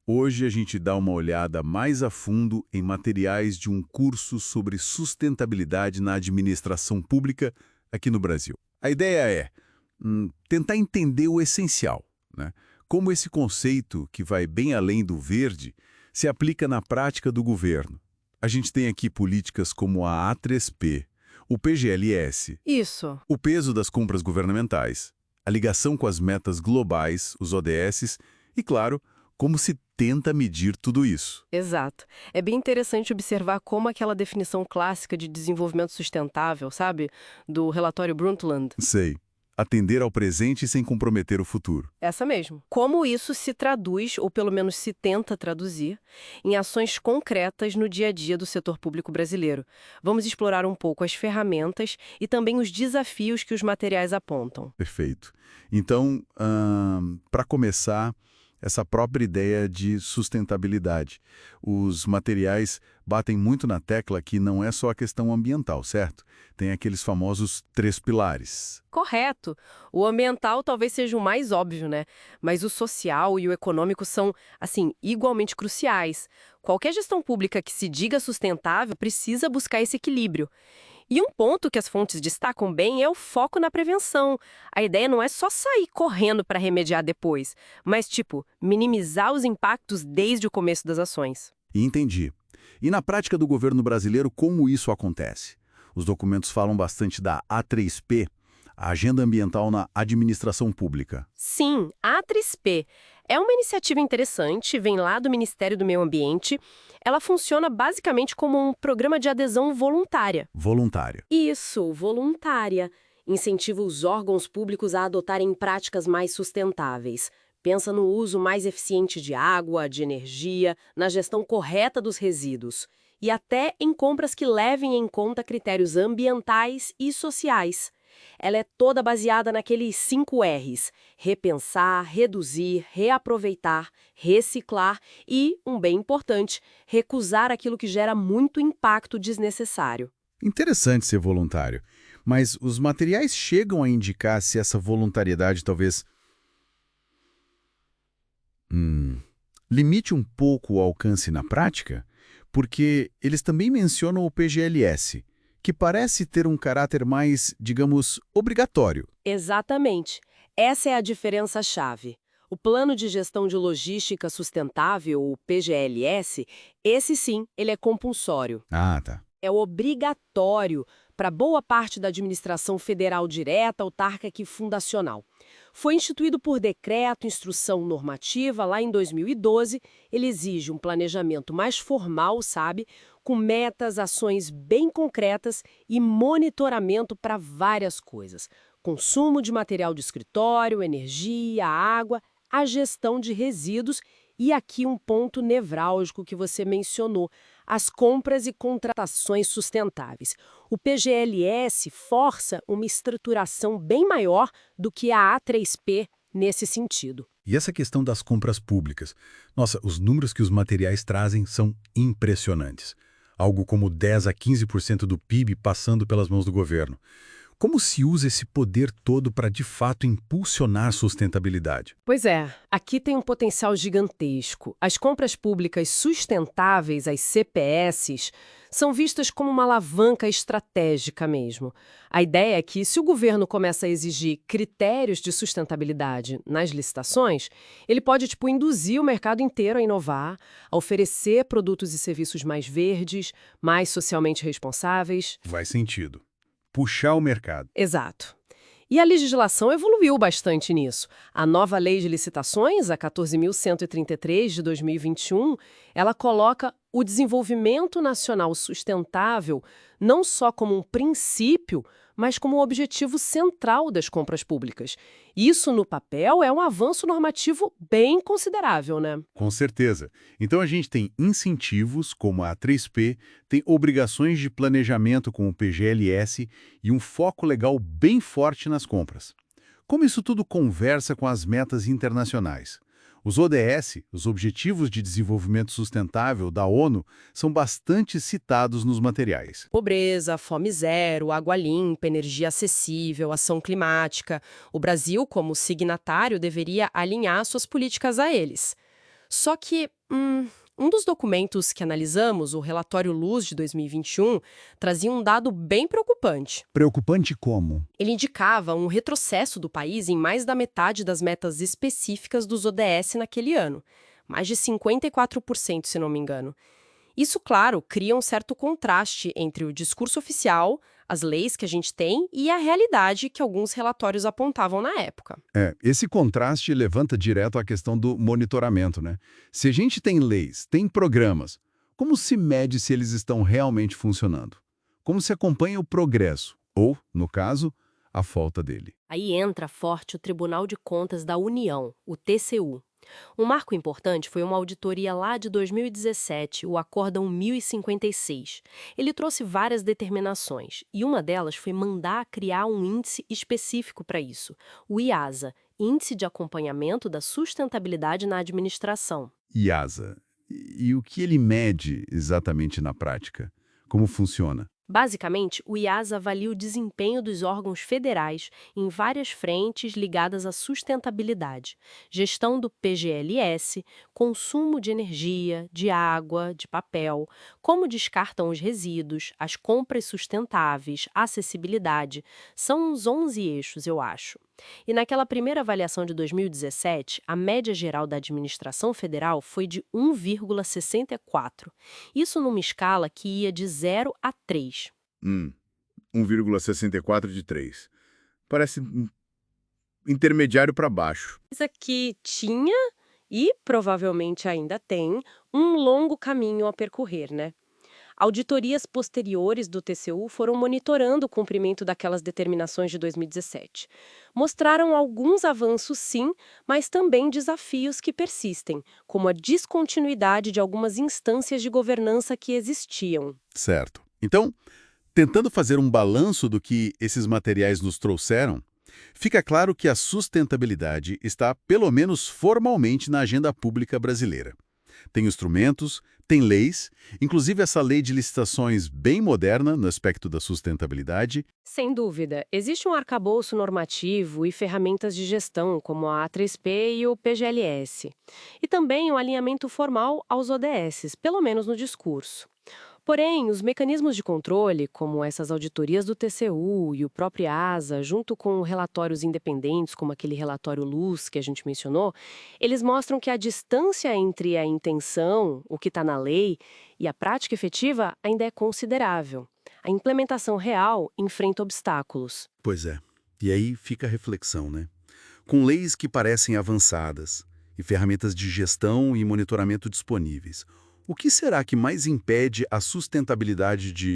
Hoje a gente dá uma olhada mais a fundo em materiais de um curso sobre sustentabilidade na administração pública aqui no Brasil. A ideia é tentar entender o essencial, né? Como esse conceito, que vai bem além do verde, se aplica na prática do governo. A gente tem aqui políticas como a A3P, o PGLS, Isso. o peso das compras governamentais, a ligação com as metas globais, os ODS, e, claro, como se tenta medir tudo isso. Exato. É bem interessante observar como aquela definição clássica de desenvolvimento sustentável, sabe? Do relatório Brundtland. Sei. Atender ao presente sem comprometer o futuro. Essa mesmo. Como isso se traduz, ou pelo menos se tenta traduzir, em ações concretas no dia a dia do setor público brasileiro. Vamos explorar um pouco as ferramentas e também os desafios que os materiais apontam. Perfeito. Então, para começar, essa própria ideia de sustentabilidade. Os materiais batem muito na tecla que não é só a questão ambiental, certo? Tem aqueles famosos 3 pilares. Correto. O ambiental talvez seja o mais óbvio, né? Mas o social e o econômico são, assim, igualmente cruciais. Qualquer gestão pública que se diga sustentável precisa buscar esse equilíbrio. E um ponto que as fontes destacam bem é o foco na prevenção. A ideia não é só sair correndo para remediar depois, mas, minimizar os impactos desde o começo das ações. Entendi. E na prática do governo brasileiro, como isso acontece? Os documentos falam bastante da A3P, a Agenda Ambiental na Administração Pública. Sim, a A3P é uma iniciativa interessante, vem lá do Ministério do Meio Ambiente. Ela funciona basicamente como um programa de adesão voluntária. Voluntária. Isso, voluntária. Incentiva os órgãos públicos a adotarem práticas mais sustentáveis. Pensa no uso mais eficiente de água, de energia, na gestão correta dos resíduos. E até em compras que levem em conta critérios ambientais e sociais. Ela é toda baseada naqueles 5 R's: repensar, reduzir, reaproveitar, reciclar e, um bem importante, recusar aquilo que gera muito impacto desnecessário. Interessante ser voluntário, mas os materiais chegam a indicar se essa voluntariedade talvez limite um pouco o alcance na prática, porque eles também mencionam o PGLS, que parece ter um caráter mais, digamos, obrigatório. Exatamente. Essa é a diferença-chave. O Plano de Gestão de Logística Sustentável, o PGLS, esse sim, ele é compulsório. Ah, tá. É obrigatório para boa parte da administração federal direta, autárquica e fundacional. Foi instituído por decreto, instrução normativa, lá em 2012. Ele exige um planejamento mais formal, sabe? Com metas, ações bem concretas e monitoramento para várias coisas. Consumo de material de escritório, energia, água, a gestão de resíduos e aqui um ponto nevrálgico que você mencionou, as compras e contratações sustentáveis. O PGLS força uma estruturação bem maior do que a A3P nesse sentido. E essa questão das compras públicas? Nossa, os números que os materiais trazem são impressionantes. Algo como 10 a 15% do PIB passando pelas mãos do governo. Como se usa esse poder todo para, de fato, impulsionar sustentabilidade? Pois é, aqui tem um potencial gigantesco. As compras públicas sustentáveis, as CPSs, são vistas como uma alavanca estratégica mesmo. A ideia é que, se o governo começa a exigir critérios de sustentabilidade nas licitações, ele pode, induzir o mercado inteiro a inovar, a oferecer produtos e serviços mais verdes, mais socialmente responsáveis. Faz sentido. Puxar o mercado. Exato. E a legislação evoluiu bastante nisso. A nova Lei de Licitações, a 14.133 de 2021, ela coloca o desenvolvimento nacional sustentável não só como um princípio, mas como um objetivo central das compras públicas. Isso, no papel, é um avanço normativo bem considerável, né? Com certeza. Então a gente tem incentivos, como a A3P, tem obrigações de planejamento, como o PGLS, e um foco legal bem forte nas compras. Como isso tudo conversa com as metas internacionais? Os ODS, os Objetivos de Desenvolvimento Sustentável da ONU, são bastante citados nos materiais. Pobreza, fome zero, água limpa, energia acessível, ação climática. O Brasil, como signatário, deveria alinhar suas políticas a eles. Só que um dos documentos que analisamos, o relatório Luz de 2021, trazia um dado bem preocupante. Preocupante como? Ele indicava um retrocesso do país em mais da metade das metas específicas dos ODS naquele ano. Mais de 54%, se não me engano. Isso, claro, cria um certo contraste entre o discurso oficial, as leis que a gente tem e a realidade que alguns relatórios apontavam na época. Esse contraste levanta direto a questão do monitoramento, né? Se a gente tem leis, tem programas, como se mede se eles estão realmente funcionando? Como se acompanha o progresso? Ou, no caso, a falta dele? Aí entra forte o Tribunal de Contas da União, o TCU. Um marco importante foi uma auditoria lá de 2017, o Acórdão 1056. Ele trouxe várias determinações, e uma delas foi mandar criar um índice específico para isso, o IASA, Índice de Acompanhamento da Sustentabilidade na Administração. IASA. E o que ele mede exatamente na prática? Como funciona? Basicamente, o IASA avalia o desempenho dos órgãos federais em várias frentes ligadas à sustentabilidade, gestão do PGLS, consumo de energia, de água, de papel, como descartam os resíduos, as compras sustentáveis, acessibilidade. São uns 11 eixos, eu acho. E naquela primeira avaliação de 2017, a média geral da administração federal foi de 1,64. Isso numa escala que ia de 0 a 3. 1,64 de 3. Parece intermediário para baixo. Coisa que tinha e provavelmente ainda tem um longo caminho a percorrer, né? Auditorias posteriores do TCU foram monitorando o cumprimento daquelas determinações de 2017. Mostraram alguns avanços, sim, mas também desafios que persistem, como a descontinuidade de algumas instâncias de governança que existiam. Certo. Então, tentando fazer um balanço do que esses materiais nos trouxeram, fica claro que a sustentabilidade está, pelo menos formalmente, na agenda pública brasileira. Tem instrumentos, tem leis, inclusive essa lei de licitações bem moderna no aspecto da sustentabilidade. Sem dúvida, existe um arcabouço normativo e ferramentas de gestão, como a A3P e o PGLS. E também o alinhamento formal aos ODS, pelo menos no discurso. Porém, os mecanismos de controle, como essas auditorias do TCU e o próprio IASA, junto com relatórios independentes, como aquele relatório Luz que a gente mencionou, eles mostram que a distância entre a intenção, o que está na lei, e a prática efetiva ainda é considerável. A implementação real enfrenta obstáculos. Pois é. E aí fica a reflexão, né? Com leis que parecem avançadas e ferramentas de gestão e monitoramento disponíveis, o que será que mais impede a sustentabilidade de